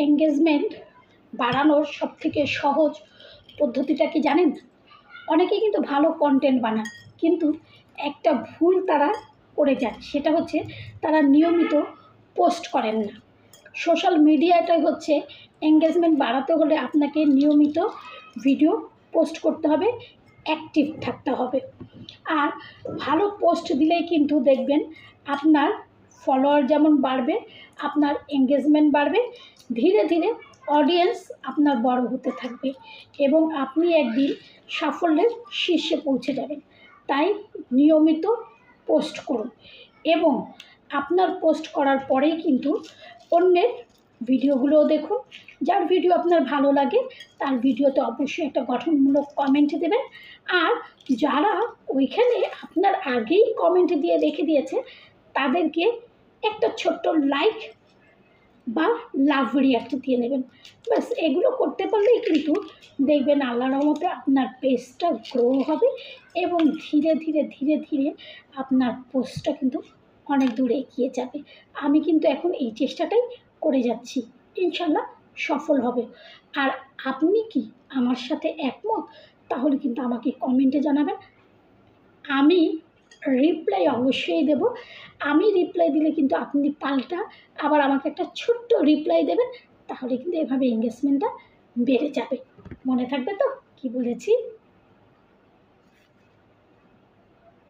Engagement বাড়ানোর সবথেকে সহজ পদ্ধতিটা কি জানেন? অনেকেই কিন্তু ভালো কন্টেন্ট বানান, কিন্তু একটা ভুল তারা করে যান, সেটা হচ্ছে তারা নিয়মিত পোস্ট করেন না। সোশ্যাল মিডিয়াটাই হচ্ছে এঙ্গেজমেন্ট বাড়াতে হলে আপনাকে নিয়মিত ভিডিও পোস্ট করতে হবে, অ্যাক্টিভ থাকতে হবে। আর ভালো পোস্ট দিলেই কিন্তু দেখবেন আপনার ফলোয়ার যেমন বাড়বে, আপনার এঙ্গেজমেন্ট বাড়বে, ধীরে ধীরে অডিয়েন্স আপনার বড় হতে থাকবে এবং আপনি একদিন সাফল্যের শীর্ষে পৌঁছে যাবেন। তাই নিয়মিত পোস্ট করুন এবং আপনার পোস্ট করার পরেই কিন্তু অন্যের ভিডিওগুলোও দেখুন। যার ভিডিও আপনার ভালো লাগে তার ভিডিওতে অবশ্যই একটা গঠনমূলক কমেন্ট দেবেন। আর যারা ওইখানে আপনার আগেই কমেন্ট দিয়ে রেখে দিয়েছে তাদেরকে একটা ছোট্ট লাইক বা লাভ রিয়াক্ট দিয়ে নেবেন। ব্যাস এগুলো করতে পারলেই কিন্তু দেখবেন আল্লাহর রহমতে আপনার পেজটা গ্রো হবে এবং ধীরে ধীরে ধীরে ধীরে আপনার পোস্টটা কিন্তু অনেক দূরে এগিয়ে যাবে। আমি কিন্তু এখন এই চেষ্টাটাই করে যাচ্ছি, ইনশাল্লাহ সফল হবে। আর আপনি কি আমার সাথে একমত? তাহলে কিন্তু আমাকে কমেন্টে জানাবেন। আমি রিপ্লাই অবশ্যই দেব। আমি রিপ্লাই দিলে কিন্তু আপনি পাল্টা আবার আমাকে একটা ছোট্ট রিপ্লাই দেবেন, তাহলে কিন্তু এভাবে এঙ্গেজমেন্টটা বেড়ে যাবে। মনে থাকবে তো কি বলেছি?